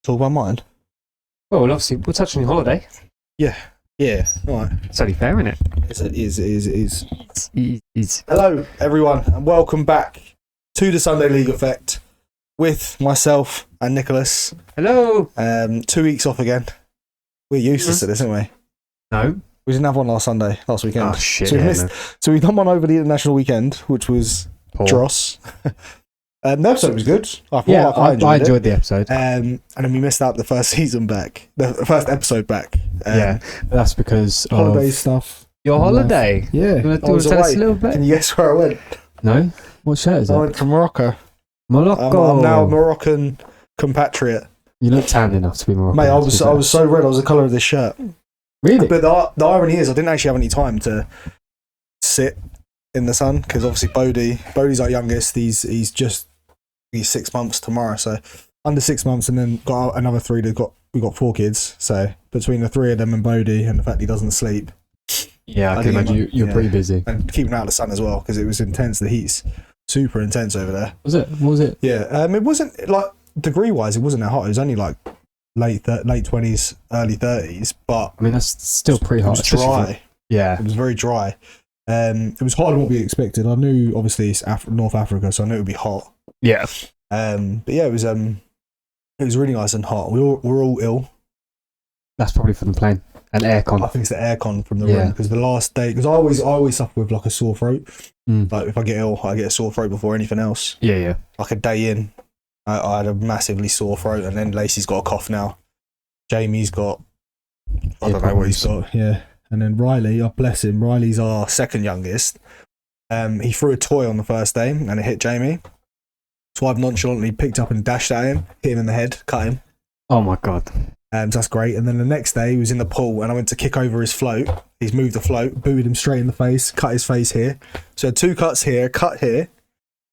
Talk about mine. Well, obviously, we're touching your holiday. Yeah. All right. It's only fair, isn't it? It is. Hello, everyone, and welcome back to the Sunday League Effect with myself and Nicholas. Hello. 2 weeks off again. We're useless at this, aren't we? No. We didn't have one last weekend. Oh, shit. So we done one over the international weekend, which was Dross. The episode was good. I enjoyed the episode. And then we missed out the first season back, the first episode back. That's because holiday of stuff. Your holiday. Yeah. You want to tell us a little bit? Can you guess where I went? No. What shirt is it? I went to Morocco. Morocco. I'm now a Moroccan compatriot. You look tanned enough to be Moroccan. Mate, I was so red. I was the colour of this shirt. Really? But the irony is, I didn't actually have any time to sit in the sun because obviously Bodhi's our youngest. He's 6 months tomorrow, so under 6 months, and then got another three. We got 4 kids, so between the three of them and Bodhi, and the fact he doesn't sleep. Yeah, I can imagine you're pretty busy. And keeping out of the sun as well because it was intense. The heat's super intense over there. Was it? What was it? Yeah, it wasn't like degree wise. It wasn't that hot. It was only like late 20s, early 30s. But I mean, that's still pretty hot. It was dry. Yeah, it was very dry. It was hotter than what we expected. I knew obviously it's North Africa, so I knew it would be hot. Yeah. But yeah, it was really nice and hot. We're all ill. That's probably from the plane and aircon. I think it's the aircon from the room because the last day, because I always suffer with like a sore throat. Like if I get ill, I get a sore throat before anything else. Yeah. Like a day in, I had a massively sore throat, and then Lacey's got a cough now. Jamie's got, I don't know what he's got. Yeah, and then Riley, oh bless him, Riley's our second youngest. He threw a toy on the first day and it hit Jamie. So I've nonchalantly picked up and dashed at him, hit him in the head, cut him. Oh my God. So that's great. And then the next day he was in the pool and I went to kick over his float. He's moved the float, booted him straight in the face, cut his face here. So 2 cuts here, cut here.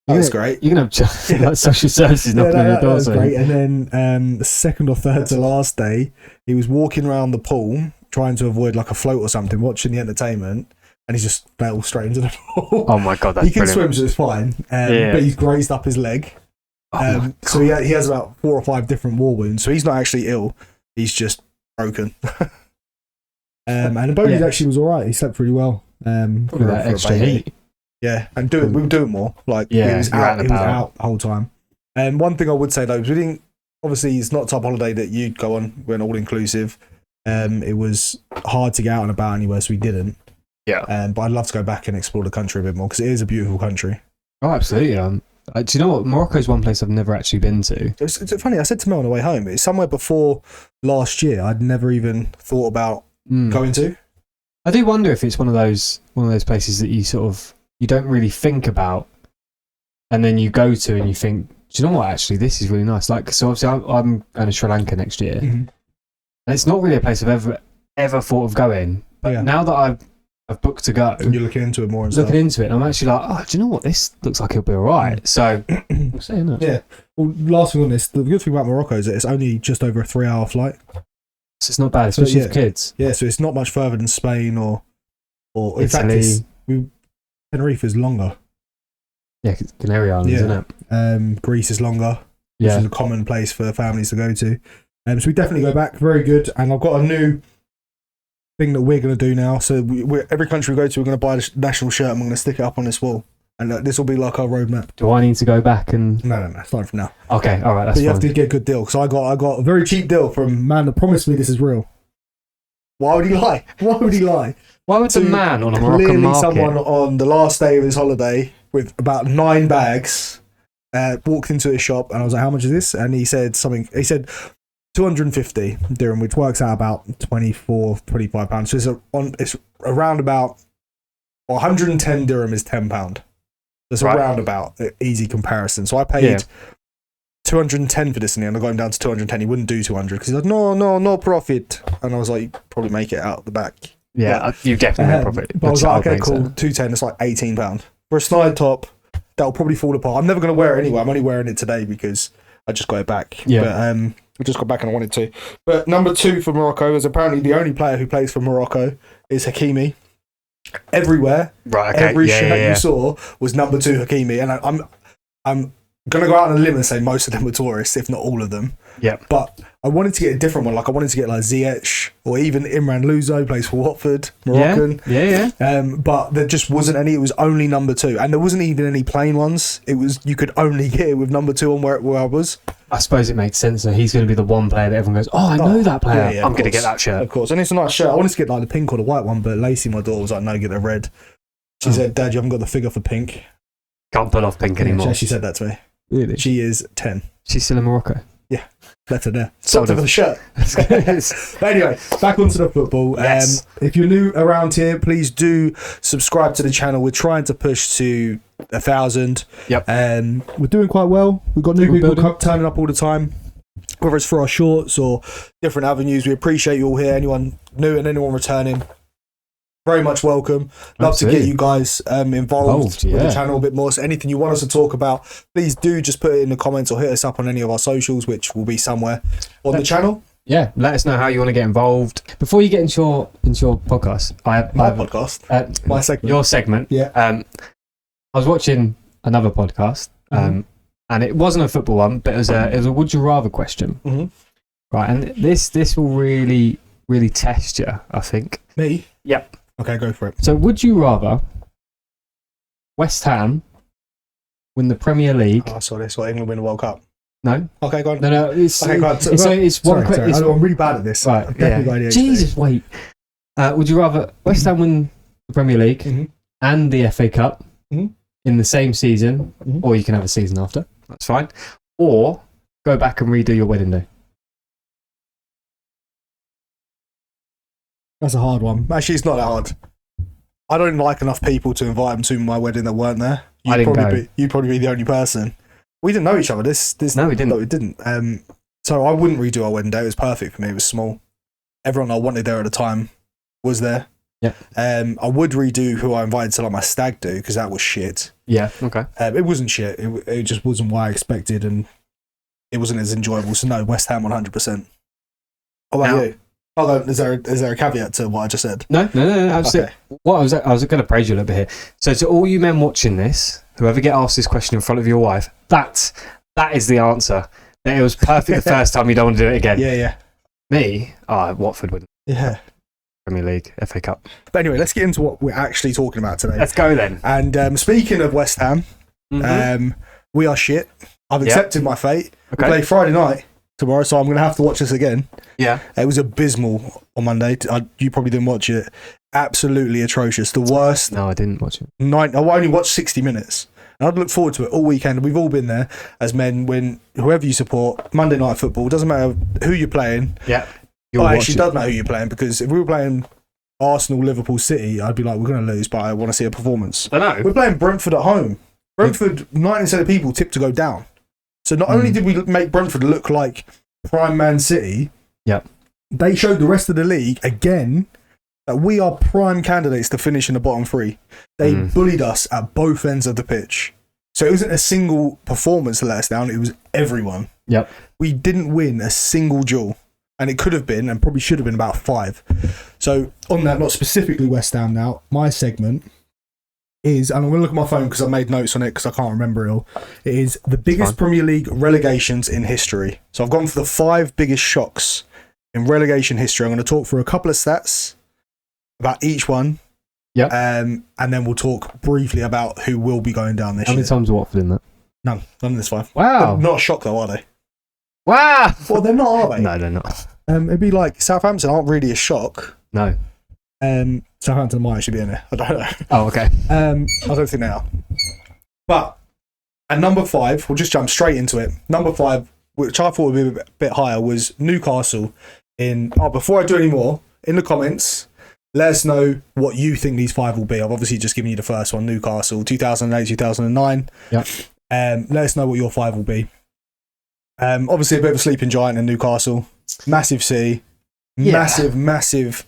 That was great. You're going to have like social services knocking on your door. That was great. And then the second or third to last day, he was walking around the pool trying to avoid like a float or something, watching the entertainment. And he just fell straight into the pool. Oh my God, that's He can brilliant. swim, so it's fine. But he's grazed up his leg. So he has about 4 or 5 different war wounds. So he's not actually ill. He's just broken. And Bodhi actually was all right. He slept really well. For that extra heat. Yeah, and we were doing more. Like he was out the whole time. And one thing I would say though, is we didn't. Obviously, it's not a type of holiday that you'd go on. We're all inclusive. It was hard to get out and about anywhere, so we didn't. Yeah. But I'd love to go back and explore the country a bit more because it is a beautiful country. Oh, absolutely. Do you know what? Morocco is one place I've never actually been to. It's funny. I said to Mel on the way home, it's somewhere before last year I'd never even thought about going to. I do wonder if it's one of those places that you don't really think about, and then you go to and you think, do you know what? Actually, this is really nice. Like, so obviously I'm going to Sri Lanka next year, and it's not really a place I've ever thought of going. But now that I've booked to go, you're looking into it more. And looking into it, and I'm actually like, oh, do you know what? This looks like it'll be all right. So, we'll see, innit? Yeah. Well, last thing on this, the good thing about Morocco is that it's only just over a 3-hour flight. So it's not bad, especially for kids. Yeah, so it's not much further than Spain or in Italy. fact, Tenerife is longer. Yeah, Canary Islands, isn't it? Greece is longer. Which is a common place for families to go to. So we definitely go back. Very good. And I've got a new thing that we're going to do now. So every country we go to, we're going to buy a national shirt and we're going to stick it up on this wall. And this will be like our roadmap. Do I need to go back and... No. Start from now. Okay, all right, that's fine. You have to get a good deal. Because I got a very cheap deal from a man that promised me this is real. Why would he lie? Why would the man on a Moroccan market... someone on the last day of his holiday with about 9 bags walked into his shop and I was like, how much is this? And he said 250 dirham, which works out about 25 pounds. So it's around about 110 dirham is £10. It's a roundabout easy comparison. So I paid 210 for this in the end. I got him down to 210. He wouldn't do 200 because he's like, no profit. And I was like, probably make it out the back. Yeah, you definitely make profit. But I was like, okay, cool. 210. It's like £18 for a snide top. That'll probably fall apart. I'm never going to wear it anyway. I'm only wearing it today because I just got it back. Yeah. But I just got back and I wanted to. But number 2 for Morocco is apparently the only player who plays for Morocco is Hakimi. Everywhere, right? Okay. Every shirt you saw was number 2 Hakimi, and I'm going to go out on a limb and say most of them were tourists, if not all of them. Yeah. But I wanted to get a different one. Like, I wanted to get like Ziyech or even Imran Luzo, plays for Watford, Moroccan. Yeah. But there just wasn't any. It was only number 2. And there wasn't even any plain ones. It was, you could only get it with number 2 on where I was. I suppose it makes sense. So he's going to be the one player that everyone goes, oh, I know that player. Yeah, I'm going to get that shirt. Of course. And it's a nice shirt. I wanted to get like the pink or the white one, but Lacey, my daughter, was like, no, get the red. She said, Dad, you haven't got the figure for pink. Can't pull off pink anymore. She said that to me. Really? She is 10. She's still in Morocco. Yeah, better there. Sold for the shirt. But anyway, back onto the football. Yes. If you're new around here, please do subscribe to the channel. We're trying to push to 1,000. Yep. We're doing quite well. We've got new people building. turning up all the time, whether it's for our shorts or different avenues. We appreciate you all here. Anyone new and anyone returning, very much welcome. Love to get you guys involved with the channel a bit more. So anything you want us to talk about, please do just put it in the comments or hit us up on any of our socials, which will be somewhere on the channel. Yeah, let us know how you want to get involved. Before you get into your podcast, My segment. Your segment. Yeah. I was watching another podcast, and it wasn't a football one, but it was a would you rather question. Mm-hmm. Right, and this will really test you, I think. Me? Yep. Okay, go for it. So, would you rather West Ham win the Premier League? Oh, I saw this. What, England win the World Cup? No. Okay, go on. No. It's okay, go on. It's one question. I'm really bad at this. Right. Yeah. Jesus, wait. Would you rather West Ham win the Premier League and the FA Cup in the same season, or you can have a season after? That's fine. Or go back and redo your wedding day. That's a hard one. Actually, it's not that hard. I don't like enough people to invite them to my wedding that weren't there. You'd probably be the only person. We didn't know each other. No, we didn't. No, we didn't. So I wouldn't redo our wedding day. It was perfect for me. It was small. Everyone I wanted there at the time was there. Yeah. I would redo who I invited to like my stag do, because that was shit. Yeah. Okay. It wasn't shit. It just wasn't what I expected, and it wasn't as enjoyable. So no, West Ham 100%. How about you? Oh, is there a caveat to what I just said? No, absolutely. Okay. What I was going to praise you a little bit here. So to all you men watching this, whoever get asked this question in front of your wife, that is the answer. It was perfect the first time. You don't want to do it again. Yeah. Me, Watford wouldn't. Yeah. Premier League, FA Cup. But anyway, let's get into what we're actually talking about today. Let's go then. And speaking of West Ham, we are shit. I've accepted my fate. Okay. We play Friday night tomorrow, so I'm going to have to watch this again. Yeah. It was abysmal on Monday. You probably didn't watch it. Absolutely atrocious. The worst. No, I didn't watch it. I only watched 60 minutes. And I'd look forward to it all weekend. We've all been there as men when whoever you support, Monday Night Football, doesn't matter who you're playing. Yeah. It actually does matter who you're playing, because if we were playing Arsenal, Liverpool, City, I'd be like, we're going to lose, but I want to see a performance. I know. We're playing Brentford at home. Brentford, 90% of people tipped to go down. So not only did we make Brentford look like prime Man City, they showed the rest of the league again that we are prime candidates to finish in the bottom 3. They bullied us at both ends of the pitch. So it wasn't a single performance that let us down, it was everyone. Yep. We didn't win a single duel. And it could have been, and probably should have been, about 5. So on that, not specifically West Ham now, my segment is, and I'm going to look at my phone because I made notes on it because I can't remember it all. It is the biggest Premier League relegations in history. So I've gone for the 5 biggest shocks in relegation history. I'm going to talk through a couple of stats about each one. Yeah. And then we'll talk briefly about who will be going down this year. How many times are Watford in that? None of this 5. Wow. They're not a shock though, are they? Wow. Well, they're not, are they? No, they're not. It'd be like Southampton aren't really a shock. No. Southampton might actually be in there. I don't know. Oh, okay. I don't think they are. But at number 5, we'll just jump straight into it. Number 5, which I thought would be a bit higher, was Newcastle. Before I do any more, in the comments, let us know what you think these 5 will be. I've obviously just given you the first one, Newcastle, 2008, 2009. Yep. Let us know what your 5 will be. Obviously a bit of a sleeping giant in Newcastle. Massive city. Massive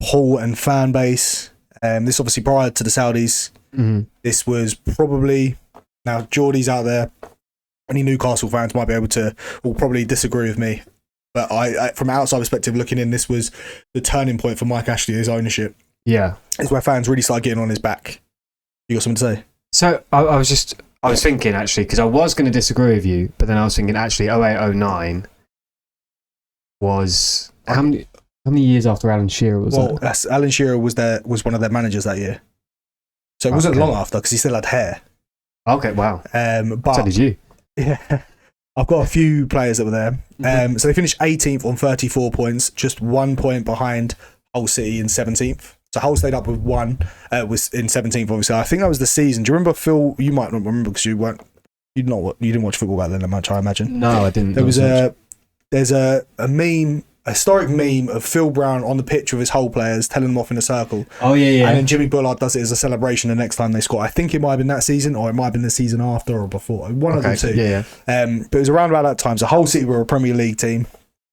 pull and fan base. This obviously prior to the Saudis. This was probably, now Geordie's out there, any Newcastle fans might be able to, will probably disagree with me, but I from an outside perspective looking in, this was the turning point for Mike Ashley's ownership. Yeah, it's where fans really started getting on his back. You got something to say? So I was I was thinking actually, because I was going to disagree with you, but then I was thinking actually 0809 was how many years after Alan Shearer was that? Alan Shearer was one of their managers that year, so it wasn't long after because he still had hair. Okay, wow. But so did you? Yeah, I've got a few players that were there. So they finished 18th on 34 points, just 1 point behind Hull City in 17th. So Hull stayed up with one, was in 17th, obviously. I think that was the season. Do you remember, Phil? You might not remember because you didn't watch football back then that much, I imagine. No, I didn't. There's a meme, a historic meme of Phil Brown on the pitch with his Hull players, telling them off in a circle. Oh, yeah. And then Jimmy Bullard does it as a celebration the next time they score. I think it might have been that season, or it might have been the season after or before. One of the two. Yeah. But it was around about that time. So Hull City were a Premier League team.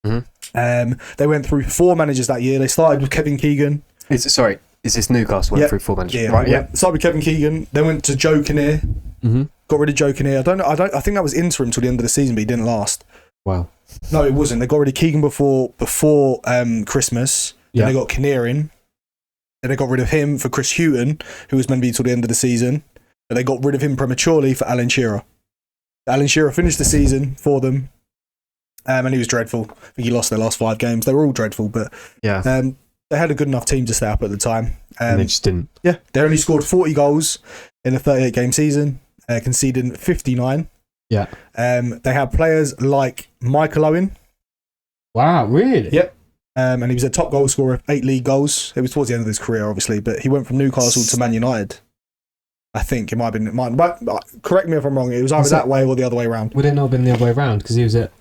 Mm-hmm. They went through 4 managers that year. They started with Kevin Keegan. Is this Newcastle went through 4 managers? Yeah, right. Yeah. Started with Kevin Keegan. Then went to Joe Kinnear. Mm-hmm. Got rid of Joe Kinnear. I think that was interim till the end of the season, but he didn't last. Wow. No, it wasn't. They got rid of Keegan before Christmas. Then they got Kinnear in. Then they got rid of him for Chris Hughton, who was meant to be till the end of the season. But they got rid of him prematurely for Alan Shearer. Alan Shearer finished the season for them. And he was dreadful. I think he lost their last 5 games. They were all dreadful, but they had a good enough team to stay up at the time. And they just didn't. Yeah, they only scored 40 goals in a 38-game season, conceding 59. Yeah. They had players like Michael Owen. Wow, really? Yep. And he was a top goal scorer, 8 league goals. It was towards the end of his career, obviously, but he went from Newcastle to Man United. I think it might have been. But correct me if I'm wrong. It was either that way or the other way around. Would it not have been the other way around? Because he was at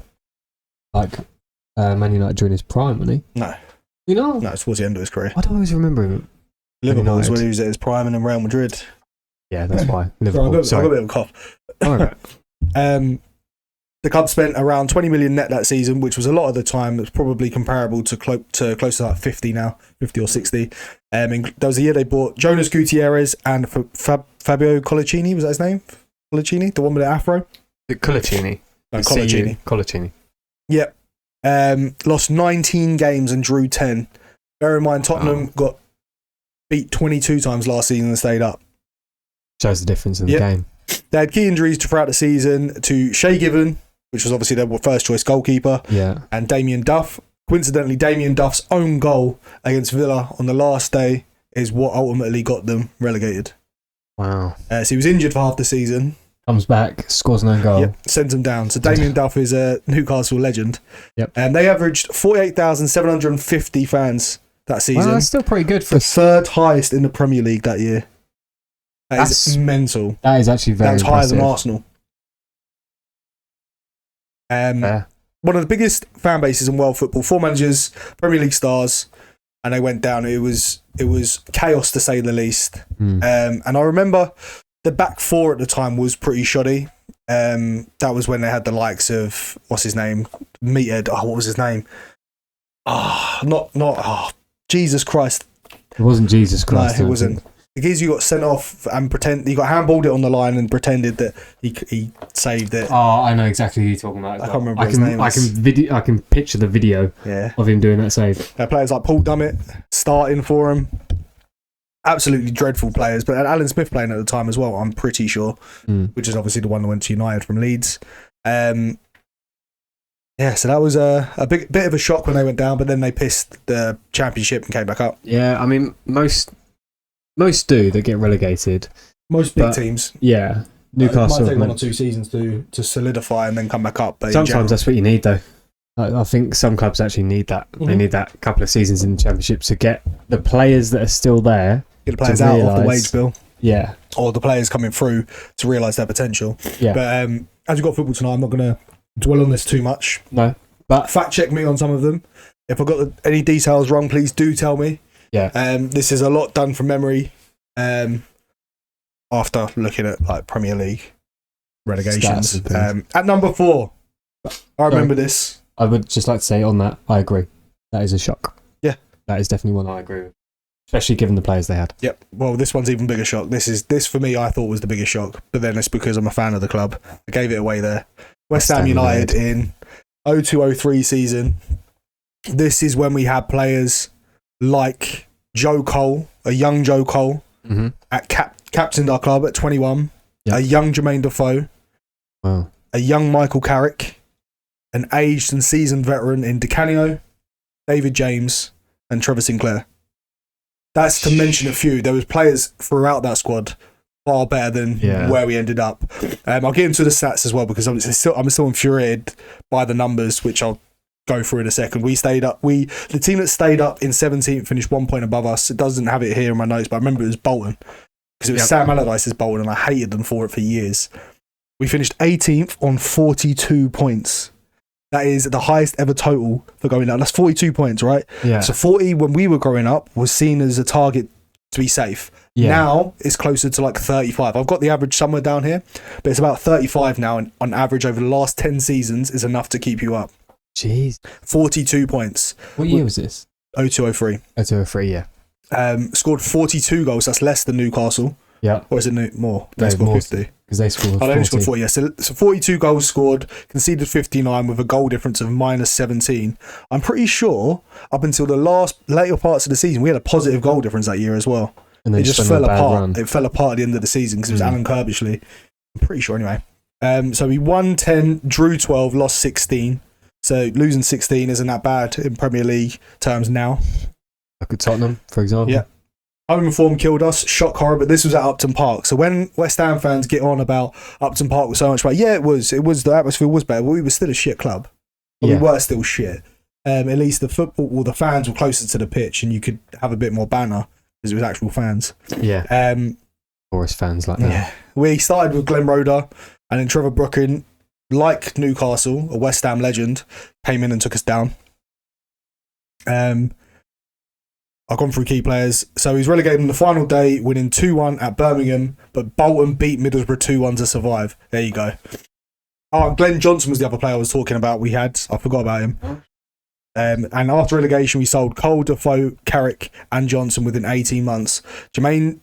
Man United during his prime, wasn't he? No. You know? No, it's towards the end of his career. I don't always remember him. Liverpool was when he was at his prime and then Real Madrid. Yeah, that's why. Liverpool. I've got a bit of a cough. All right. The club spent around 20 million net that season, which was a lot of the time. It's probably comparable to close to like 50 now, 50 or 60. There was a year they bought Jonas Gutierrez and Fabio Colacini. Was that his name? Colacini, the one with the afro. Colacini. No, Colacini. Colacini. Yep. Lost 19 games and drew 10. Bear in mind, Tottenham got beat 22 times last season and stayed up. Shows the difference in the game. They had key injuries throughout the season to Shay Given, which was obviously their first choice goalkeeper, and Damien Duff. Coincidentally, Damien Duff's own goal against Villa on the last day is what ultimately got them relegated. Wow. So he was injured for half the season. Comes back, scores an own goal. Yep, sends them down. So Damien Duff is a Newcastle legend. Yep. And they averaged 48,750 fans that season. Well, that's still pretty good for the third highest in the Premier League that year. That's mental. That is actually very impressive. Higher than Arsenal. One of the biggest fan bases in world football. 4 managers, Premier League stars, and they went down. It was chaos to say the least. And I remember the back 4 at the time was pretty shoddy. That was when they had the likes of what's his name, Meathead. Oh, what was his name? Jesus Christ. It wasn't Jesus Christ. No, it wasn't. The geezer you got sent off and he got handballed it on the line and pretended that he saved it. Oh, I know exactly who you're talking about. I can't remember his name. I can picture the video of him doing that save. Players like Paul Dummett starting for him. Absolutely dreadful players. But Alan Smith playing at the time as well, I'm pretty sure, which is obviously the one that went to United from Leeds. So that was a bit of a shock when they went down, but then they pissed the Championship and came back up. Yeah, I mean, most do that get relegated. Most big teams. Yeah. Newcastle. It might take 1 or 2 seasons to solidify and then come back up. But sometimes that's what you need, though. I think some clubs actually need that. Mm-hmm. They need that couple of seasons in the Championship to get the players that are still there. Get the players out of the wage bill. Yeah. Or the players coming through to realise their potential. Yeah. But as we've got football tonight, I'm not going to dwell on this too much. No. But fact check me on some of them. If I've got any details wrong, please do tell me. Yeah. This is a lot done from memory. After looking at like Premier League relegations. At number 4, I remember this. I would just like to say on that, I agree. That is a shock. Yeah. That is definitely one I agree with. Especially given the players they had. Yep. Well, this one's even bigger shock. This for me, I thought was the biggest shock. But then it's because I'm a fan of the club. I gave it away there. West Ham United in 02-03 season. This is when we had players like Joe Cole, a young Joe Cole, captained our club at 21. Yep. a young Jermaine Defoe, Wow. a young Michael Carrick, an aged and seasoned veteran in Di Canio, David James, and Trevor Sinclair. That's to mention a few. There was players throughout that squad far better than where we ended up. I'll get into the stats as well because I'm still infuriated by the numbers, which I'll go through in a second. We stayed up. The team that stayed up in 17th finished 1 point above us. It doesn't have it here in my notes, but I remember it was Bolton because it was Sam Allardyce's Bolton, and I hated them for it for years. We finished 18th on 42 points. That is the highest ever total for going down. That's 42 points, right? Yeah. So 40 when we were growing up was seen as a target to be safe. Yeah. Now it's closer to like 35. I've got the average somewhere down here, but it's about 35 now, and on average over the last 10 seasons is enough to keep you up. Jeez. 42 points. What year was this? 0203. 0203, yeah. Scored 42 goals. That's less than Newcastle. Yeah. Or is it more? They scored 50. Because they scored 40. They only scored 40, yeah. So 42 goals scored, conceded 59 with a goal difference of minus 17. I'm pretty sure up until the later parts of the season, we had a positive goal difference that year as well. And it just fell apart. Run. It fell apart at the end of the season because it was Alan Kirbishley. I'm pretty sure anyway. So we won 10, drew 12, lost 16. So losing 16 isn't that bad in Premier League terms now. Look at Tottenham, for example. Yeah. Home form killed us, shock horror, but this was at Upton Park. So when West Ham fans get on about Upton Park was so much better, yeah, it was the atmosphere was better, but we were still a shit club. But we were still shit. At least the football, well, the fans were closer to the pitch and you could have a bit more banner because it was actual fans. Yeah. Forest fans like that. Yeah. We started with Glenn Roeder and then Trevor Brookin, like Newcastle, a West Ham legend, came in and took us down. I've gone through key players. So he's relegated on the final day, winning 2-1 at Birmingham, but Bolton beat Middlesbrough 2-1 to survive. There you go. Oh, Glenn Johnson was the other player I was talking about. I forgot about him. And after relegation, we sold Cole, Defoe, Carrick, and Johnson within 18 months. Joe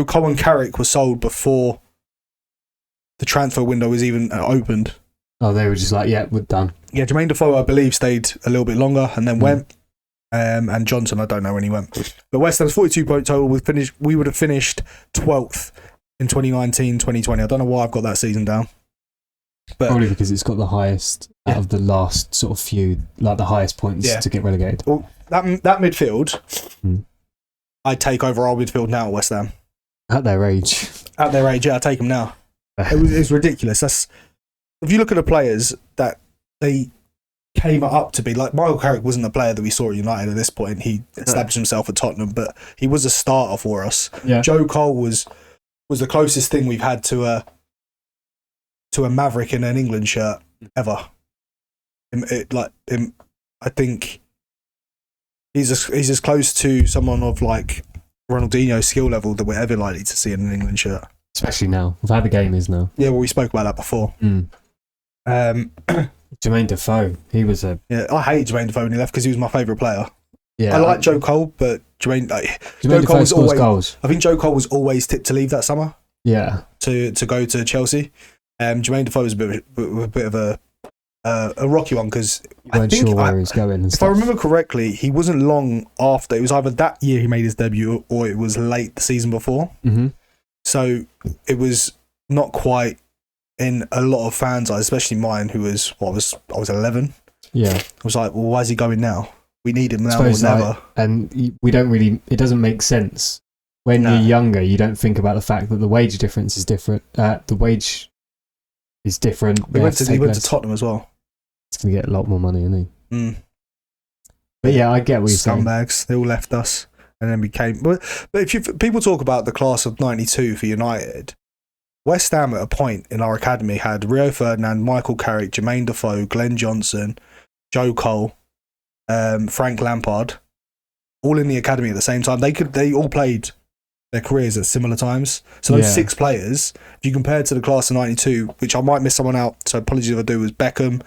Cole and Carrick was sold before the transfer window was even opened. Oh, they were just like, yeah, we're done. Yeah, Jermaine Defoe, I believe, stayed a little bit longer and then went. And Johnson, I don't know when he went. But West Ham's 42 point total. We would have finished 12th in 2019, 2020. I don't know why I've got that season down. But probably because it's got the highest out of the last sort of few, like the highest points to get relegated. Well, that midfield, I'd take over our midfield now at West Ham. At their age. At their age, yeah, I'd take them now. It's ridiculous. If you look at the players that they came up to be, like Michael Carrick wasn't a player that we saw at United at this point. He established himself at Tottenham, but he was a starter for us. Yeah. Joe Cole was the closest thing we've had to a Maverick in an England shirt ever. I think he's as close to someone of like Ronaldinho's skill level that we're ever likely to see in an England shirt. Especially now, with how the game is now. Yeah, well, we spoke about that before. Jermaine Defoe, he was a... Yeah, I hated Jermaine Defoe when he left because he was my favourite player. Yeah, I like Joe Cole, but Jermaine Cole was always goals. I think Joe Cole was always tipped to leave that summer. Yeah, to go to Chelsea. Jermaine Defoe was a bit of a rocky one because I weren't sure where he was going. If I remember correctly, he wasn't long after. It was either that year he made his debut or it was late the season before. Mm-hmm. So it was not quite in a lot of fans' eyes, especially mine, who was I was 11. Yeah, I was like, well, why is he going now? We need him now or never. And we don't really. It doesn't make sense when you're younger. You don't think about the fact that the wage difference is different. The wage is different. He went to Tottenham as well. He's going to get a lot more money, isn't he? But yeah, I get what you're saying. Scumbags. They all left us, and then we came. But if people talk about the class of '92 for United, West Ham at a point in our academy had Rio Ferdinand, Michael Carrick, Jermaine Defoe, Glenn Johnson, Joe Cole, Frank Lampard, all in the academy at the same time. They all played their careers at similar times. So those 6 players, if you compare to the class of '92, which I might miss someone out, so apologies if I do, was Beckham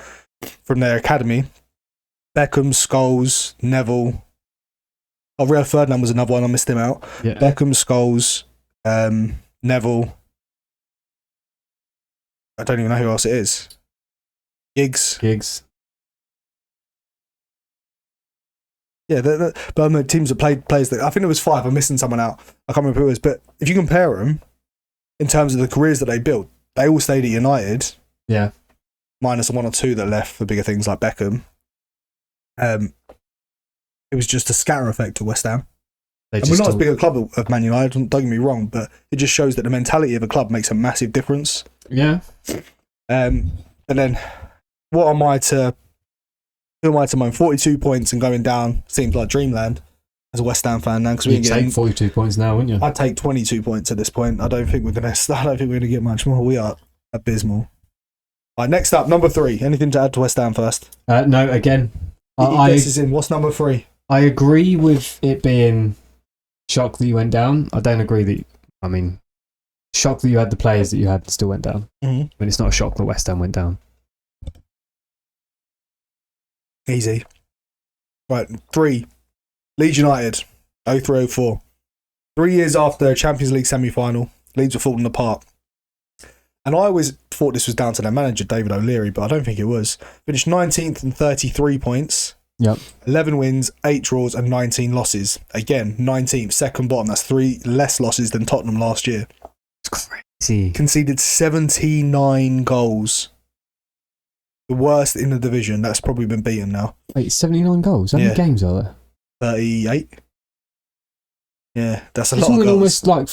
from their academy. Beckham, Scholes, Neville. Oh, Rio Ferdinand was another one. I missed him out. Yeah. Beckham, Scholes, Neville. I don't even know who else it is. Giggs. Yeah, the teams that played players that I think there was 5. I'm missing someone out. I can't remember who it was, but if you compare them, in terms of the careers that they built, they all stayed at United. Yeah. Minus the one or two that left for bigger things like Beckham. It was just a scatter effect to West Ham. And we're not as big a club of Man United, don't get me wrong, but it just shows that the mentality of a club makes a massive difference. Yeah. And then, who am I to moan? 42 points and going down seems like dreamland as a West Ham fan now. You'd take 42 points now, wouldn't you? I'd take 22 points at this point. I don't think we're gonna get much more. We are abysmal. All right, next up, number 3. Anything to add to West Ham first? No, again. What's number 3? I agree with it being shocked that you went down. I don't agree that. Shocked that you had the players that you had still went down. Mm-hmm. But it's not a shock that West Ham went down. Easy. Right, 3. Leeds United, 03-04. 3 years after the Champions League semi-final, Leeds were falling apart. And I always thought this was down to their manager, David O'Leary, but I don't think it was. Finished 19th and 33 points. Yep. 11 wins, 8 draws, and 19 losses. Again, 19th, second bottom. That's 3 less losses than Tottenham last year. It's crazy. Conceded 79 goals. The worst in the division. That's probably been beaten now. Wait, 79 goals? How many games are there? 38. Yeah, that's a lot of goals. Almost like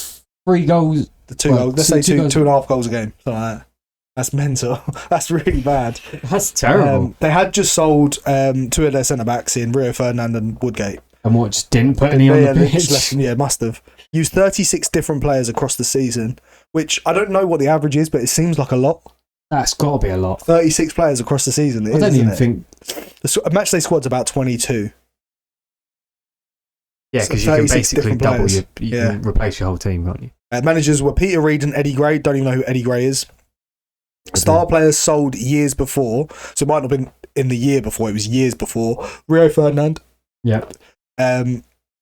3 goals. The 2 goals. Let's say 2.5 goals a game. Something like that. That's mental. That's really bad. That's terrible. They had just sold 2 of their centre-backs in Rio Ferdinand and Woodgate. And what, just didn't put any on the pitch? Yeah, must have. Used 36 different players across the season, which I don't know what the average is, but it seems like a lot. That's got to be a lot. 36 players across the season. I don't even think... The matchday squad's about 22. Yeah, because you can basically double you can replace your whole team, can't you? Managers were Peter Reid and Eddie Gray. Don't even know who Eddie Gray is. Star players sold years before, so it might not have been in the year before, it was years before. Rio Ferdinand. Yep.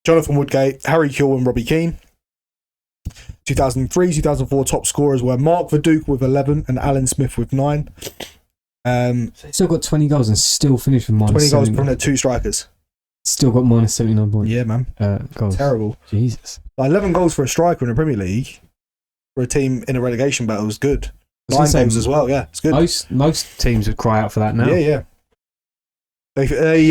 Jonathan Woodgate, Harry Kewell and Robbie Keane. 2003, 2004 top scorers were Mark Viduka with 11 and Alan Smith with 9. Still got 20 goals and still finished with minus 20 goals from their 2 strikers. Still got minus 79 points. Yeah, man. Goals. Terrible. Jesus. 11 goals for a striker in the Premier League for a team in a relegation battle is good. 9 goals as well, yeah. It's good. Most teams would cry out for that now. Yeah. They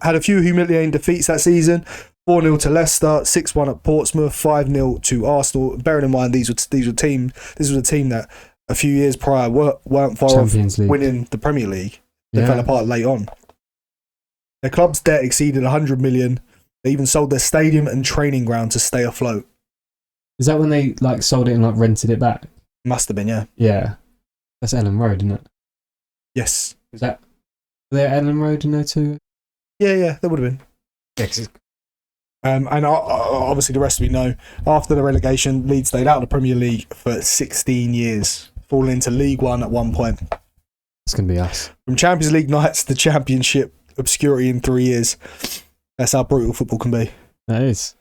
had a few humiliating defeats that season. 4-0 to Leicester, 6-1 at Portsmouth, 5-0 to Arsenal. Bearing in mind this was a team that a few years prior weren't far off winning the Premier League. They fell apart late on. Their club's debt exceeded 100 million. They even sold their stadium and training ground to stay afloat. Is that when they sold it and rented it back? Must have been, yeah. Yeah. That's Ellen Road, isn't it? Yes. Is that there Ellen Road in there too? Yeah, there would have been. Yeah, and obviously the rest we know. After the relegation, Leeds stayed out of the Premier League for 16 years, falling into League One at one point. It's going to be us. From Champions League nights to Championship obscurity in 3 years. That's how brutal football can be. That is.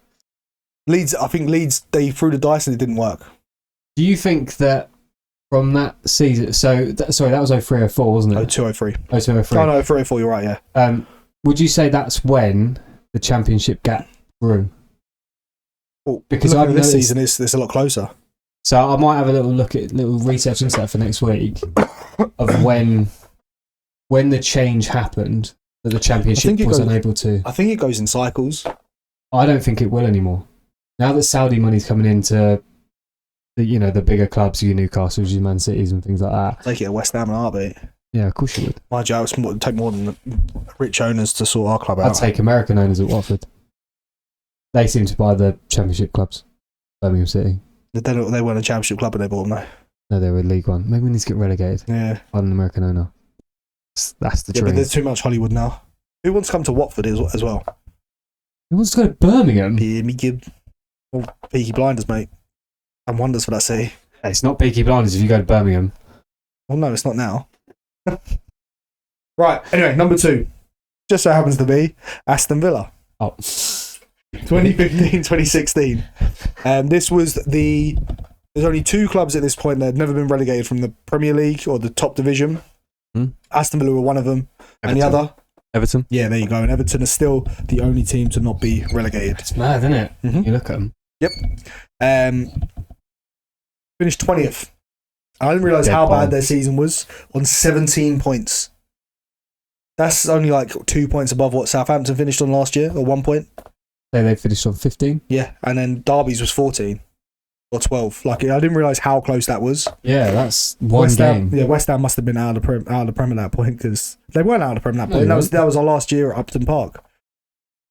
I think Leeds, they threw the dice and it didn't work. Do you think that from that season, sorry, that was 03-04, wasn't it? 02-03. 02-03. Oh, no, 03-04, you're right, yeah. Would you say that's when the Championship gap grew? Well, because this season it's a lot closer. So I might have a little research into that for next week of when the change happened that the Championship was unable to. I think it goes in cycles. I don't think it will anymore. Now that Saudi money's coming into the bigger clubs, your Newcastles, your Man Cities and things like that. Take it at West Ham and heartbeat. Yeah, of course you would. Mind you, it would take more than rich owners to sort our club out. I'd take American owners at Watford. They seem to buy the Championship clubs. Birmingham City. They weren't a Championship club and they bought them, though. No, they were in League One. Maybe we need to get relegated. Yeah. By an American owner. That's the dream. But there's too much Hollywood now. Who wants to come to Watford as well? Who wants to go to Birmingham? Well, Peaky Blinders, mate. And wonders for that city. It's not Peaky Blinders if you go to Birmingham. Well, no, it's not now. Right, anyway, number 2. Just so happens to be Aston Villa. Oh. 2015-2016. There's only 2 clubs at this point that had never been relegated from the Premier League or the top division. Aston Villa were one of them. Everton. And the other? Everton. Yeah, there you go. And Everton is still the only team to not be relegated. It's mad, isn't it? Mm-hmm. You look at them. Yep. Finished 20th. I didn't realise how bad their season was on 17 points. That's only like 2 points above what Southampton finished on last year, or 1 point. Then they finished on 15. Yeah, and then Derby's was 14 or 12. Like, I didn't realise how close that was. Yeah, that's one game. West Ham must have been out of the Prem at that point, because they weren't out of the Prem at that point. That was our last year at Upton Park.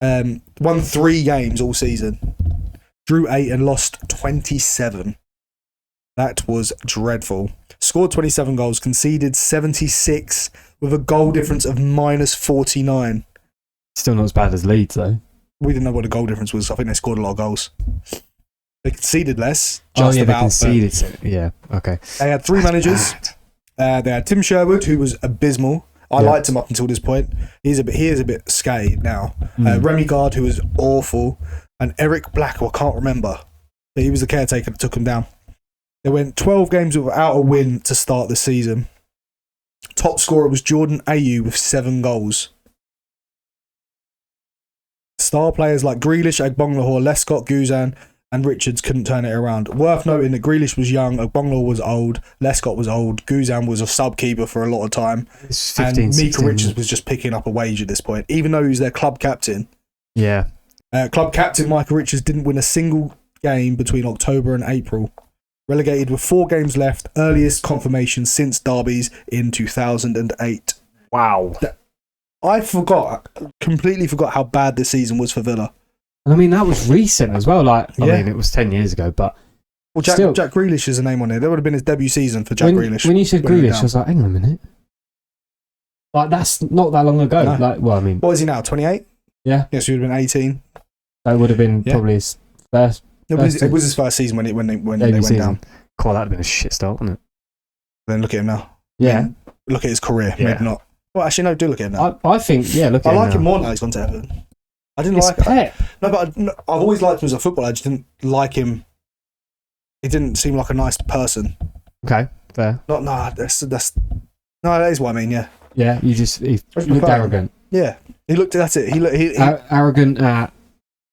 Won 3 games all season. Drew 8 and lost 27. That was dreadful. Scored 27 goals, conceded 76 with a goal difference of minus 49. Still not as bad as Leeds, though. We didn't know what the goal difference was. I think they scored a lot of goals. They conceded less. They conceded. Yeah, okay. They had 3 managers. They had Tim Sherwood, who was abysmal. I liked him up until this point. He is a bit scathed now. Remy Gard, who was awful, and Eric Black, who I can't remember, but he was the caretaker that took him down. They went 12 games without a win to start the season. Top scorer was Jordan Ayew with 7 goals. Star players like Grealish, Agbognlahor, Lescott, Guzan and Richards couldn't turn it around. Worth noting that Grealish was young, Agbognlahor was old, Lescott was old, Guzan was a sub-keeper for a lot of time, 15, and 16, Mika Richards was just picking up a wage at this point, even though he was their club captain. Yeah. Club captain Micah Richards didn't win a single game between October and April. Relegated with 4 games left, earliest confirmation since Derby's in 2008. Wow. I completely forgot how bad this season was for Villa. And I mean, that was recent as well. I mean, it was 10 years ago, but well, Jack Grealish is a name on there. That would have been his debut season for Jack Grealish. When you said Grealish, I was like, hang on a minute. Like, that's not that long ago. No. What is he now, 28? Yeah. Yes, he would have been 18. That would have been probably his first. It was his first season when they went down. God, that'd have been a shit start, wouldn't it? Then look at him now. Yeah. Look at his career. Yeah. Maybe not. Well, actually, no. Do look at him now. I think, yeah. Look at him. I like him more now. He's gone to Everton. I didn't like Pep. No, but I've always liked him as a footballer. I just didn't like him. He didn't seem like a nice person. Okay, fair. That is what I mean. Yeah. Yeah, he looked arrogant. Yeah, he looked. That's it. He arrogant at.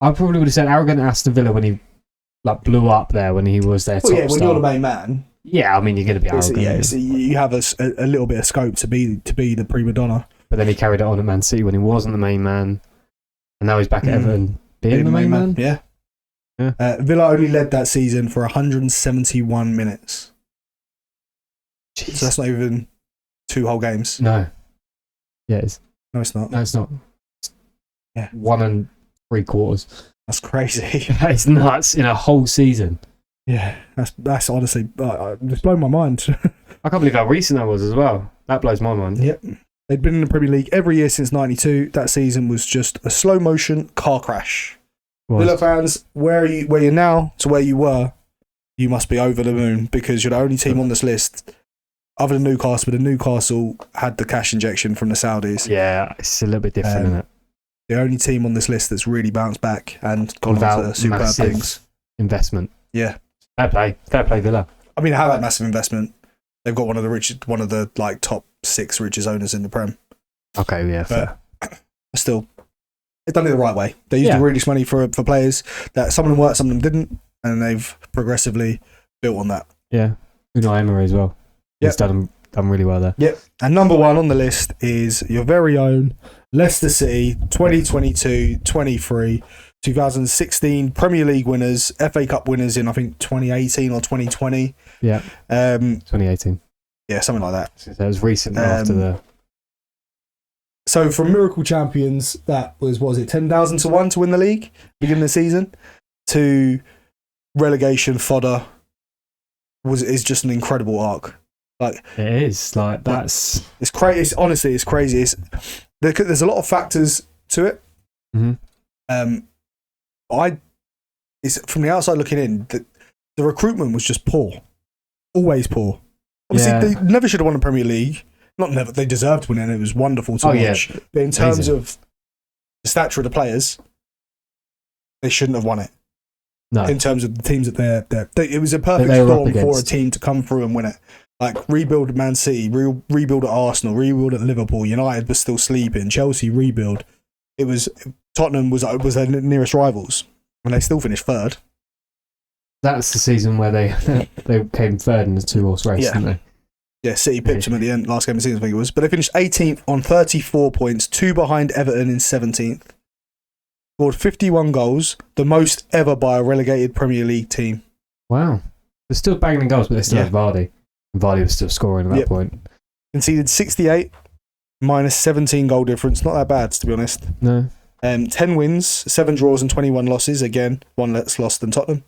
I probably would have said arrogant at Aston Villa when he blew up there when he was their top star. When you're the main man. Yeah, I mean, you're going to be arrogant. You have a little bit of scope to be the prima donna. But then he carried it on at Man City when he wasn't the main man, and now he's back at Everton being the main man. Yeah. Villa only led that season for 171 minutes. Jeez. So that's not even 2 whole games. No. Yeah, it is. No, it's not. No, it's not. Yeah. 1 3/4. That's crazy. It's nuts in a whole season. Yeah, that's honestly it's blown my mind. I can't believe how recent that was as well. That blows my mind. Yep. They'd been in the Premier League every year since '92. That season was just a slow motion car crash. Villa fans, where you're now to where you were, you must be over the moon, because you're the only team on this list, other than Newcastle, but Newcastle had the cash injection from the Saudis. Yeah, it's a little bit different, isn't it? The only team on this list that's really bounced back and gone on to superb things. Investment. Yeah. Fair play, Villa. I mean, how that massive investment? They've got one of the top 6 richest owners in the Prem. Okay, yeah, fair. But still, they've done it the right way. They used the release money for players that some of them worked, some of them didn't, and they've progressively built on that. Yeah, Unai Emery as well. He's done really well there. Yep. And number 1 on the list is your very own Leicester City 2022-23. 2016 Premier League winners, FA Cup winners in I think 2018 or 2020. Yeah. 2018. Yeah, something like that. So that was recent after the. So from miracle champions, that was 10,000 to 1 to win the league beginning of the season, to relegation fodder is just an incredible arc. Like it is like that's it's crazy. Honestly, it's crazy. There's a lot of factors to it. Mm-hmm. It's from the outside looking in, the recruitment was just poor, always poor. Obviously, they never should have won the Premier League. Not never. They deserved to win it. And it was wonderful to watch. Yeah. But in terms of the stature of the players, they shouldn't have won it. No. In terms of the teams that it was a perfect storm for a team to come through and win it. Like rebuild at Man City, rebuild at Arsenal, rebuild at Liverpool. United was still sleeping. Chelsea rebuild. It was Tottenham was their nearest rivals, and they still finished 3rd. That's the season where they came third in the 2-horse race, didn't they? Yeah, City pipped them at the end, last game of the season, I think it was. But they finished 18th on 34 points, 2 behind Everton in 17th. Scored 51 goals, the most ever by a relegated Premier League team. Wow. They're still banging in goals, but they still had Vardy. And Vardy was still scoring at that point. Conceded 68, minus 17 goal difference. Not that bad, to be honest. No. 10 wins, 7 draws and 21 losses. Again, one less loss than Tottenham.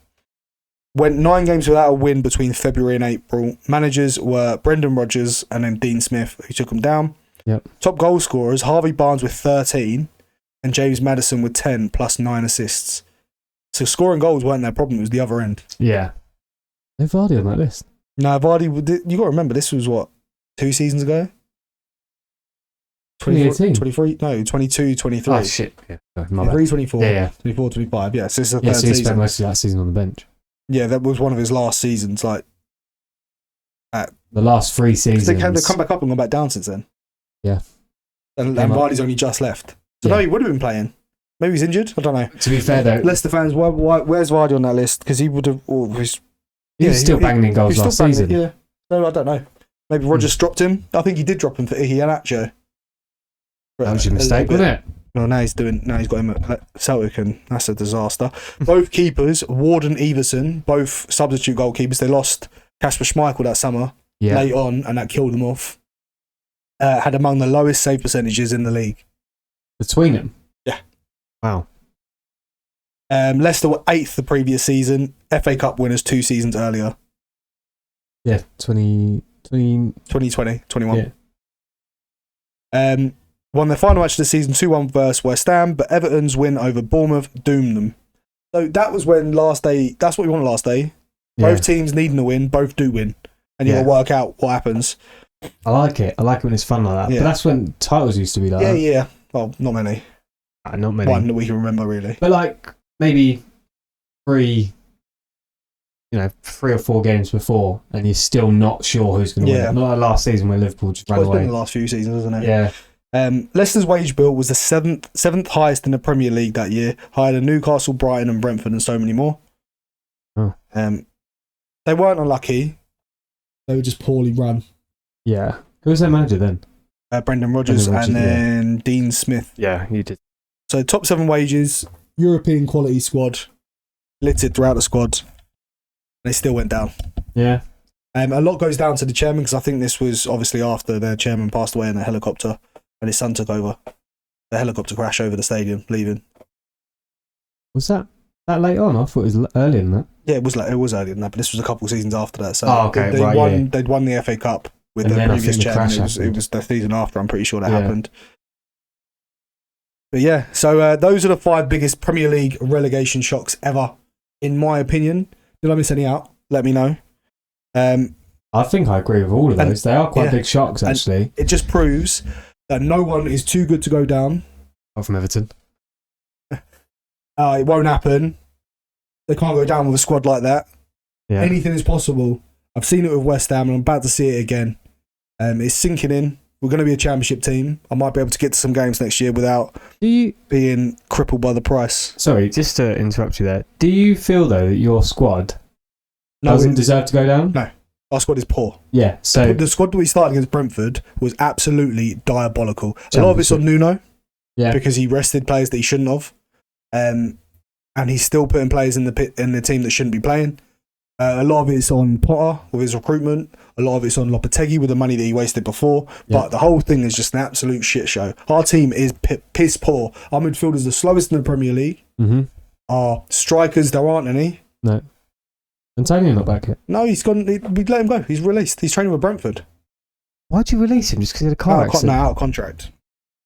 Went 9 games without a win between February and April. Managers were Brendan Rodgers and then Dean Smith, who took them down. Yep. Top goal scorers, Harvey Barnes with 13 and James Maddison with 10 plus 9 assists. So scoring goals weren't their problem, it was the other end. Yeah. No Vardy on that list. No, Vardy, you got to remember, this was what, 2 seasons ago? 2018? 23? No, 22, 23. Oh, shit. Yeah, sorry, my 23, bad. 24, Yeah. 24, 25. Yeah, so this is the Yeah, third so he season. spent most of that season on the bench. Yeah, that was one of his last seasons. Like, The last 3 seasons. they've come back up and gone back down since then. Yeah. And Vardy's only just left. So no, he would have been playing. Maybe he's injured. I don't know. To be fair, though, Leicester fans, where's Vardy on that list? Because he would have. he was still banging in goals last season. Yeah. No, I don't know. Maybe Rodgers dropped him. I think he did drop him for Iheanacho. That was your mistake, wasn't it? Well, now he's got him at Celtic, and that's a disaster. Both keepers, Ward and Everson, both substitute goalkeepers. They lost Kasper Schmeichel that summer late on, and that killed them off. Had among the lowest save percentages in the league. Between them? Yeah. Wow. Leicester were 8th the previous season. FA Cup winners 2 seasons earlier. Yeah, 2020, 21. Yeah. Won their final match of the season 2-1 versus West Ham, but Everton's win over Bournemouth doomed them. So that was when last day, that's what we wanted last day. Both teams needing a win, both do win. And you'll work out what happens. I like it. I like it when it's fun like that. Yeah. But that's when titles used to be like that. Yeah. Well, not many. Not many. One that we can remember, really. But like, maybe 3 or 4 games before, and you're still not sure who's going to win. Not like last season where Liverpool just ran away. It's been the last few seasons, isn't it? Yeah. Leicester's wage bill was the seventh highest in the Premier League that year, higher than Newcastle, Brighton and Brentford and so many more. Oh. They weren't unlucky. They were just poorly run. Yeah. Who was their manager then? Brendan Rodgers and then Dean Smith. Yeah, he did. So top 7 wages, European quality squad, littered throughout the squad. They still went down. Yeah. A lot goes down to the chairman, because I think this was obviously after their chairman passed away in a helicopter and his son took over. The helicopter crash over the stadium, leaving. Was that late on? I thought it was earlier than that. Yeah, it was earlier than that, but this was a couple of seasons after that. So they'd won the FA Cup with the previous chairman. It was the season after, I'm pretty sure that happened. But yeah, so those are the 5 biggest Premier League relegation shocks ever, in my opinion. Did I miss any out? Let me know. I think I agree with all of those. They are quite big shocks, actually. And it just proves that no one is too good to go down. Apart from Everton. It won't happen. They can't go down with a squad like that. Yeah. Anything is possible. I've seen it with West Ham and I'm about to see it again. It's sinking in. We're going to be a championship team. I might be able to get to some games next year without being crippled by the price. Sorry, just to interrupt you there. Do you feel, though, that your squad doesn't deserve to go down? No. Our squad is poor. Yeah, so... The squad that we started against Brentford was absolutely diabolical. A lot of it's on Nuno. Yeah. Because he rested players that he shouldn't have. And he's still putting players in the team that shouldn't be playing. A lot of it's on Potter with his recruitment. A lot of it's on Lopetegui with the money that he wasted before. Yeah. But the whole thing is just an absolute shit show. Our team is piss poor. Our midfield is the slowest in the Premier League. Mm-hmm. Our strikers, there aren't any. No. Antonio not back yet? No, he's gone. We let him go. He's released. He's training with Brentford. Why'd you release him? Just because he had a car accident? No, out of contract.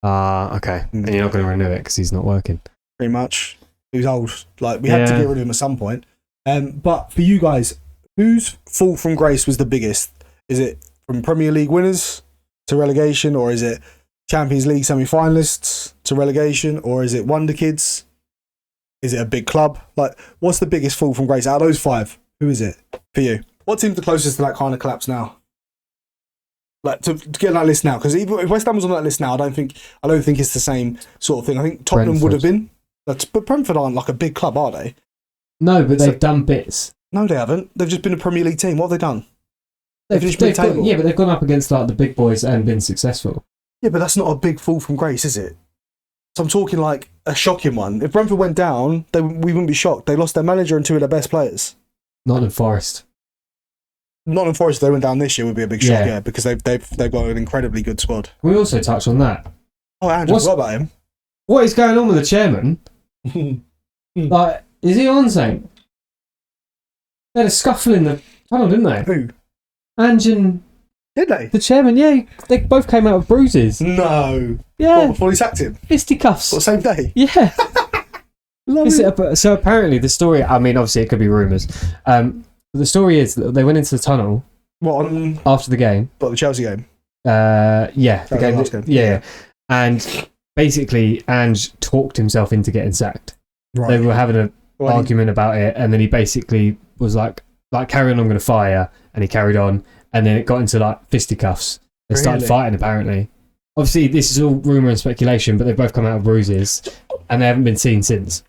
Okay. And you're not going to renew it because he's not working. Pretty much. He was old. Like, we had to get rid of him at some point. But for you guys, whose fall from grace was the biggest? Is it from Premier League winners to relegation, or is it Champions League semi-finalists to relegation, or is it Wonder Kids? Is it a big club? Like, what's the biggest fall from grace out of those 5? Who is it for you? What team's the closest to that kind of collapse now? Like to get on that list now, because if West Ham was on that list now, I don't think it's the same sort of thing. I think Tottenham would have been, but Brentford aren't like a big club, are they? No, but they've done bits. No, they haven't. They've just been a Premier League team. What have they done? But they've gone up against like the big boys and been successful. Yeah, but that's not a big fall from grace, is it? So I'm talking like a shocking one. If Brentford went down, we wouldn't be shocked. They lost their manager and two of their best players. Nottingham Forest. Nottingham Forest, if they went down this year, would be a big shock, yeah, because they've got an incredibly good squad. We also touched on that. Oh, Andrew, what about him? What is going on with the chairman? Like, is he on something? They had a scuffle in the tunnel, didn't they? Who? Ange and... Did they? The chairman, yeah. They both came out with bruises. No. Yeah. What, before he sacked him? Fisticuffs. What, same day? Yeah. So apparently the story, I mean, obviously it could be rumours. The story is that they went into the tunnel. What, after the game. What, the Chelsea game? Yeah. The last game. Yeah. And basically, Ange talked himself into getting sacked. Right. They were having an argument about it, and then he basically was like carry on, I'm going to fire, and he carried on, and then it got into like fisticuffs. They started fighting, apparently. Obviously, this is all rumour and speculation, but they've both come out with bruises, and they haven't been seen since.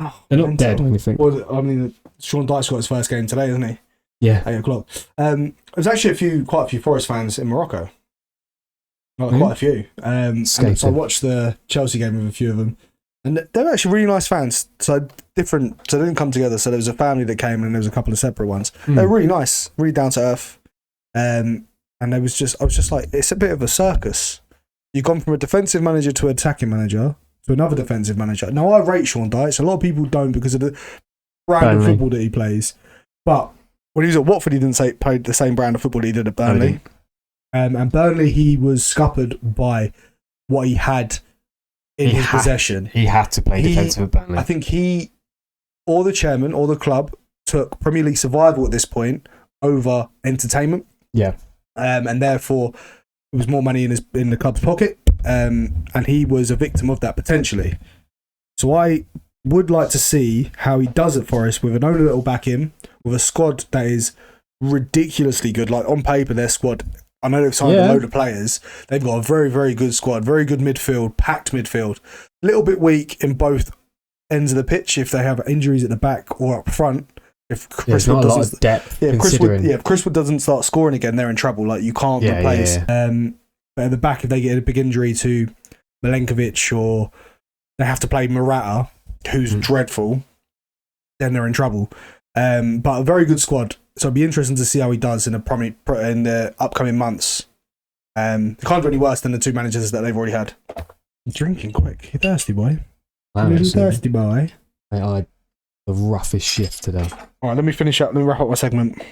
Oh, they're not dead or anything. Well, I mean, Sean Dyche got his first game today, isn't he? Yeah. 8 o'clock. There's actually quite a few Forest fans in Morocco. Quite a few. So I watched the Chelsea game with a few of them. And they're actually really nice fans. So different. So they didn't come together. So there was a family that came and there was a couple of separate ones. They were really nice, really down to earth. And I was just like, it's a bit of a circus. You've gone from a defensive manager to an attacking manager to another defensive manager. Now, I rate Sean Dyche. A lot of people don't because of the brand of football that he plays. But when he was at Watford, he didn't play the same brand of football that he did at Burnley. And Burnley, he was scuppered by what he had in his possession. He had to play defensive at Burnley. I think he, or the chairman, or the club, took Premier League survival at this point over entertainment. Yeah. And therefore, there was more money in the club's pocket. And he was a victim of that, potentially. So I would like to see how he does at Forest with an owner that will back him, with a squad that is ridiculously good. Like, on paper, their squad... I know they've signed a load of players. They've got a very, very good squad, very good midfield, packed midfield. A little bit weak in both ends of the pitch if they have injuries at the back or up front. If Chris Wood not a lot of depth. If Chris Wood doesn't start scoring again, they're in trouble. Like, you can't replace. But at the back, if they get a big injury to Milenkovic or they have to play Morata, who's dreadful, then they're in trouble. But a very good squad. So it'll be interesting to see how he does in the upcoming months. Can't do any worse than the two managers that they've already had. You're drinking quick. You're thirsty, boy. You're thirsty, boy. I had the roughest shift today. All right, let me finish up. Let me wrap up my segment.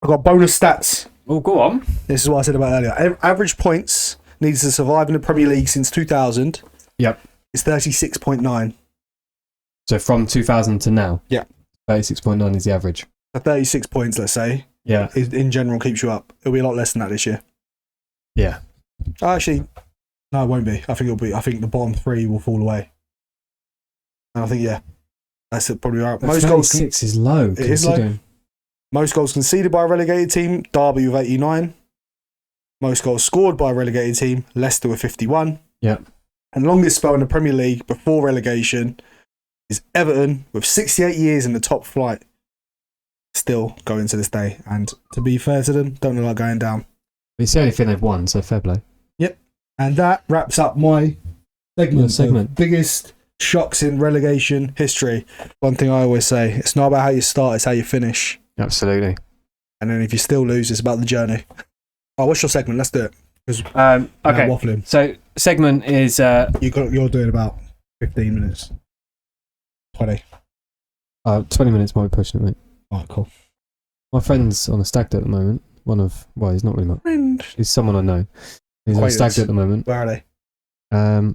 I've got bonus stats. Oh, go on. This is what I said about earlier. Average points needs to survive in the Premier League since 2000. Yep. It's 36.9. So from 2000 to now? Yeah. 36.9 is the average. 36 points, let's say. Yeah. In general, keeps you up. It'll be a lot less than that this year. Yeah. Actually, no, it won't be. I think the bottom three will fall away. And I think, that's probably right. Most goals is low. It is low. Most goals conceded by a relegated team, Derby with 89. Most goals scored by a relegated team, Leicester with 51. Yeah. And longest spell in the Premier League before relegation is Everton with 68 years in the top flight. Still going to this day. And to be fair to them, don't look like going down. It's the only thing they've won, so fair play. Yep. And that wraps up my segment. Biggest shocks in relegation history. One thing I always say, it's not about how you start, it's how you finish. Absolutely. And then if you still lose, it's about the journey. Oh, what's your segment? Let's do it. Okay. Waffling. So segment is You're doing about 15 minutes. 20. 20 minutes might be pushing it, mate. Oh, cool. My friend's on a stag do at the moment. He's not really my friend. He's someone I know. He's on a stag do at the moment. Where are they? No.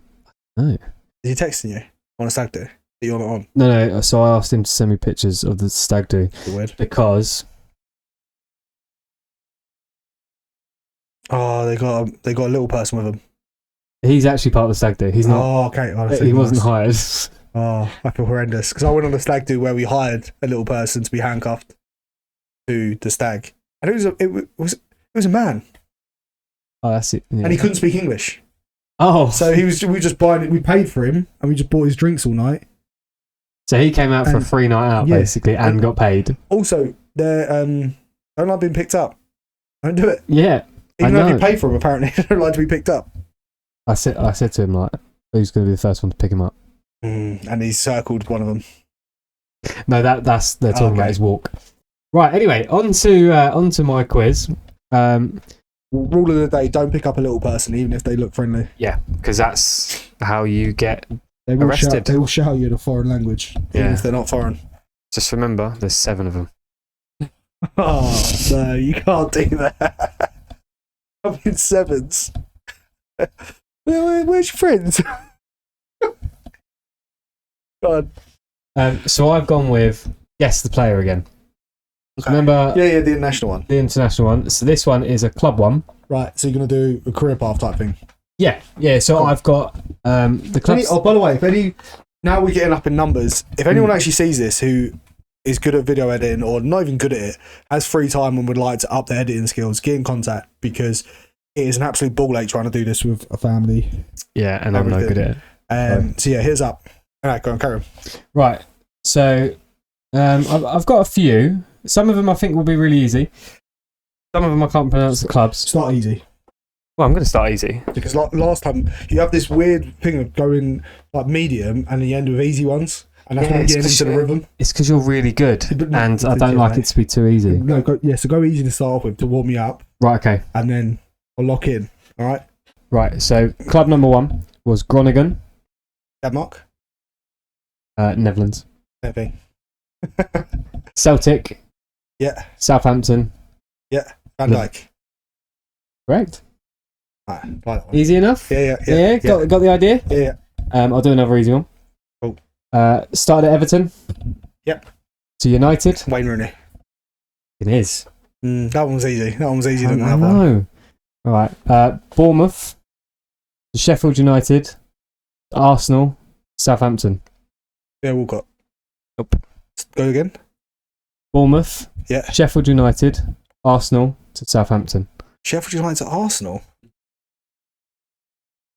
Is he texting you on a stag do? You're not on? No. So I asked him to send me pictures of the stag do. Weird. Because... Oh, they got a little person with them. He's actually part of the stag do. He's not. Oh, okay. He wasn't hired. Oh, I feel horrendous. Because I went on a stag do where we hired a little person to be handcuffed to the stag. And it was a man. Oh, that's it. Yeah. And he couldn't speak English. Oh. So we just we paid for him and we just bought his drinks all night. So he came out for a free night out, basically, and got paid. Also, they're don't like being picked up. Don't do it. Yeah. Even though you pay for them, apparently, they don't like to be picked up. I said to him, like, who's going to be the first one to pick him up? And he's circled one of them. No, they're talking about his walk. Right, anyway, on to my quiz. Rule of the day, don't pick up a little person, even if they look friendly. Yeah, because that's how you get They will arrested. They will shout you in a foreign language, even if they're not foreign. Just remember, there's 7 of them. Oh, no, you can't do that. I'm in 7s. Where's your friends? God. So I've gone with guess the player again. Okay. Remember? Yeah, the international one. The international one. So this one is a club one. Right, so you're going to do a career path type thing. Yeah. So I've got the clubs. By the way, now we're getting up in numbers. If anyone actually sees this who is good at video editing or not even good at it, has free time and would like to up their editing skills, get in contact, because it is an absolute ball ache trying to do this with a family. Yeah, and I'm no good at it. So yeah, here's up. All right, go on, carry on. Right. So I've got a few. Some of them I think will be really easy. Some of them I can't pronounce the clubs. Start easy. Well, I'm going to start easy. Because last time, you have this weird thing of going like medium and then you end with easy ones. And that's when you get into the rhythm. It's because you're really good. And I don't like it to be too easy. No, so go easy to start off with to warm me up. Right, okay. And then I'll lock in. All right? Right, so club number 1 was Groningen. Denmark? Netherlands. Maybe. Celtic. Yeah. Southampton. Yeah. Van Dijk. Correct. Right, like that one. Easy enough? Yeah. Got the idea? Yeah. I'll do another easy one. Cool. Started at Everton. Yep. To United. Wayne Rooney. It is. That one was easy. That one was easier than I that know. All right. Bournemouth. To Sheffield United. Arsenal. Southampton. Yeah, Walcott. Nope. Go again. Bournemouth. Yeah. Sheffield United. Arsenal. To Southampton. Sheffield United to Arsenal.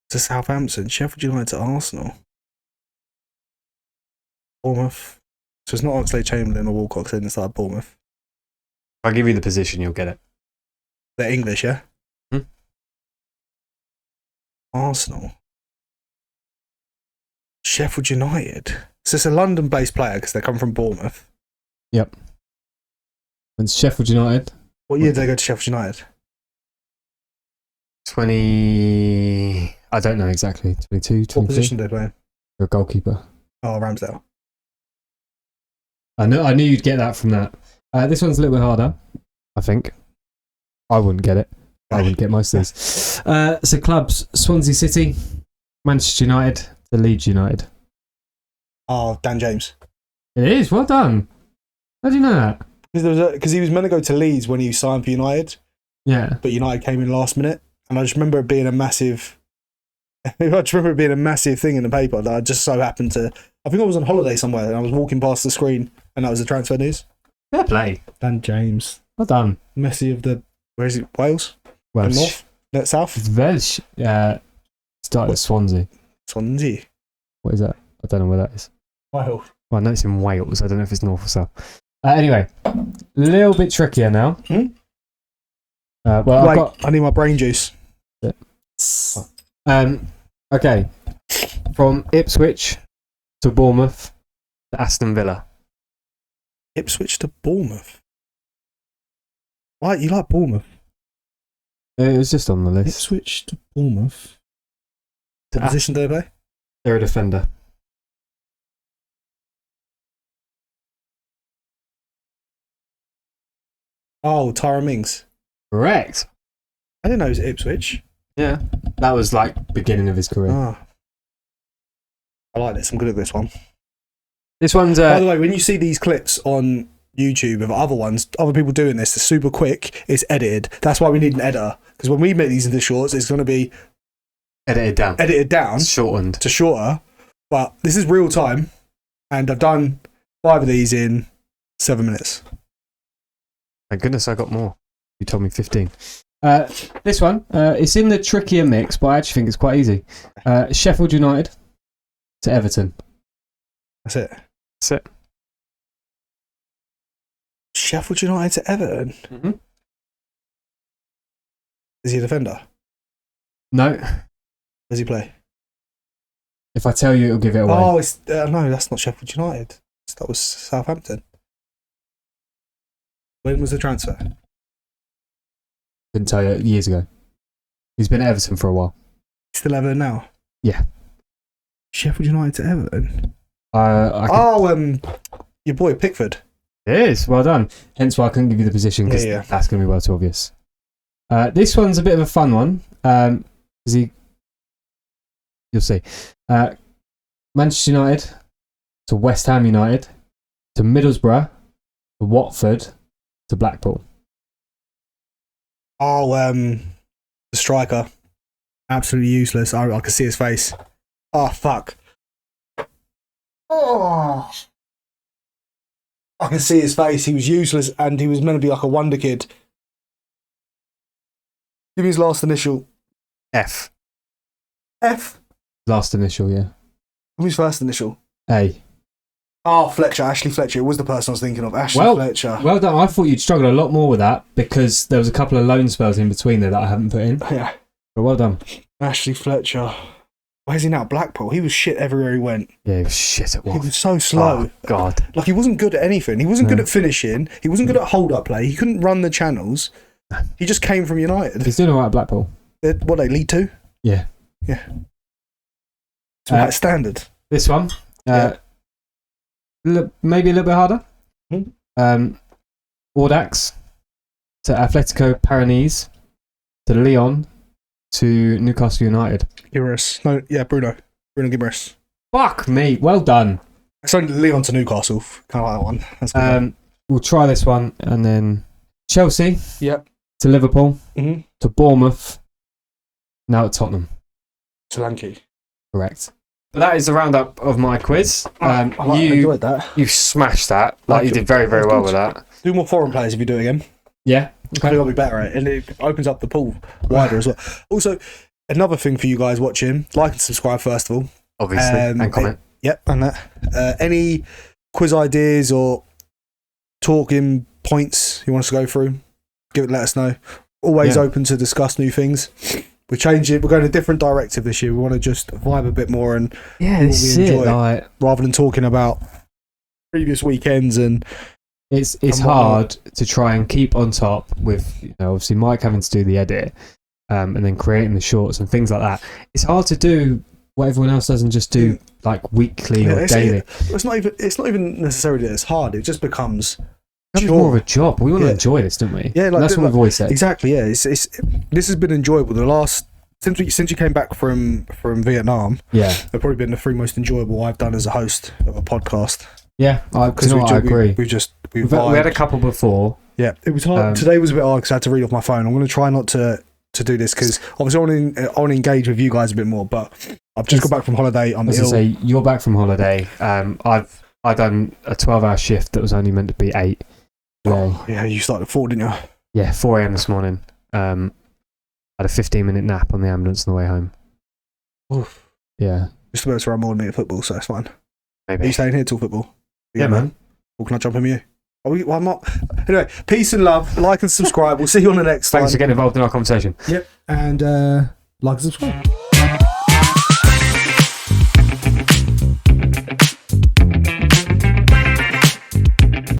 To Southampton. Sheffield United to Arsenal. Bournemouth. So it's not Oxlade-Chamberlain or Walcott, because it's like Bournemouth. If I give you the position, you'll get it. They're English, yeah? Hmm? Arsenal. Sheffield United. So it's a London-based player because they come from Bournemouth. Yep. And Sheffield United. What year did they go to Sheffield United? 20... I don't know exactly. 22, 23? What position did they play in? You're a goalkeeper. Oh, Ramsdale. I knew you'd get that from that. This one's a little bit harder, I think. I wouldn't get it. I wouldn't get most of these. So clubs, Swansea City, Manchester United, to Leeds United. Oh, Dan James. It is, well done. How do you know that? Because he was meant to go to Leeds when he signed for United. Yeah. But United came in last minute. And I just remember it being a massive... thing in the paper that I just so happened to... I think I was on holiday somewhere and I was walking past the screen and that was the transfer news. Fair play. Dan James. Well done. Messi of the... Where is it? Wales? Welsh. North? No, South? It's Welsh. Started at Swansea. Swansea. What is that? I don't know where that is. Wales. Well, I know it's in Wales. I don't know if it's north or south. Anyway, a little bit trickier now. I need my brain juice. Okay. From Ipswich to Bournemouth to Aston Villa. Ipswich to Bournemouth. Why? You like Bournemouth? It was just on the list. Ipswich to Bournemouth. What position do they play? They're a defender. Oh, Tyra Mings. Correct. I didn't know it was Ipswich. Yeah. That was like beginning of his career. Ah. I like this. I'm good at this one. This one's... By the way, when you see these clips on YouTube of other people doing this, they're super quick. It's edited. That's why we need an editor. Because when we make these into shorts, it's going to be... Edited down. Shortened. To shorter. But this is real time. And I've done 5 of these in 7 minutes. Thank goodness I got more. You told me 15. This one, it's in the trickier mix, but I actually think it's quite easy. Sheffield United to Everton. That's it. That's it. Sheffield United to Everton. Mm-hmm. Is he a defender? No. Does he play? If I tell you, it'll give it away. Oh, it's no, that's not Sheffield United. That was Southampton. When was the transfer? Couldn't tell you years ago. He's been at Everton for a while. Still Everton now? Yeah. Sheffield United to Everton. Your boy Pickford. It is, well done. Hence why I couldn't give you the position, because that's going to be well too obvious. This one's a bit of a fun one. You'll see. Manchester United to West Ham United to Middlesbrough to Watford to Blackpool. The striker. Absolutely useless. I can see his face. Oh, fuck. Oh. I can see his face. He was useless and he was meant to be like a wonder kid. Give me his last initial. F. F? Last initial, yeah. Give me his first initial. A. Oh, Fletcher. Ashley Fletcher. It was the person I was thinking of. Ashley Fletcher. Well done. I thought you'd struggle a lot more with that because there was a couple of loan spells in between there that I haven't put in. Yeah. But well done. Ashley Fletcher. Where's he now? Blackpool. He was shit everywhere he went. Yeah, he was shit at what? He was so slow. Oh, God. Like, he wasn't good at anything. He wasn't good at finishing. He wasn't good at hold-up play. He couldn't run the channels. He just came from United. He's doing all right at Blackpool. What, they League Two? Yeah. Yeah. It's right standard. This one. Maybe a little bit harder. Audax to Atletico Paranese to Lyon to Newcastle United. Gibberish. No, yeah, Bruno Gibberish. Fuck me. Well done. It's only Lyon to Newcastle. Kind of like that one. That's good one. We'll try this one and then Chelsea. Yep. To Liverpool. Mm-hmm. To Bournemouth. Now at Tottenham. Solanke. Correct. But that is the roundup of my quiz. I enjoyed that. You smashed that. You did very, very well with that. Do more foreign players if you do it again. Yeah. Okay. It'll be better, right? And it opens up the pool wider as well. Also, another thing for you guys watching, like and subscribe first of all. Obviously. And comment. Yep, and that. Any quiz ideas or talking points you want us to go through, let us know. Always open to discuss new things. We're changing. We're going a different directive this year. We want to just vibe a bit more and this is enjoy rather than talking about previous weekends. And it's hard to try and keep on top with obviously Mike having to do the edit and then creating the shorts and things like that. It's hard to do what everyone else does and just do like weekly or daily. It's not even necessarily that it's hard. It just becomes. It's more of a job. We want to enjoy this, don't we? Yeah, that's what we've always said. Exactly. Yeah, this has been enjoyable. The last since you came back from Vietnam. Yeah, they've probably been the three most enjoyable I've done as a host of a podcast. Yeah, I agree. We've had a couple before. Yeah, it was hard. Today was a bit hard because I had to read off my phone. I'm going to try not to do this because obviously I want to engage with you guys a bit more. But I've just got back from holiday. I'm ill. Say you're back from holiday. I've done a 12-hour shift that was only meant to be 8. Oh, yeah, you started at 4, didn't you? Yeah, 4 a.m. this morning. Had a 15-minute nap on the ambulance on the way home. Oof. Yeah. Just about to run more than me at football, so that's fine. Maybe. Are you staying here till football? Yeah, man. Or can I jump in with you? I'm not. Anyway, peace and love. Like and subscribe. We'll see you on the next one. Thanks for getting involved in our conversation. Yep. And like and subscribe.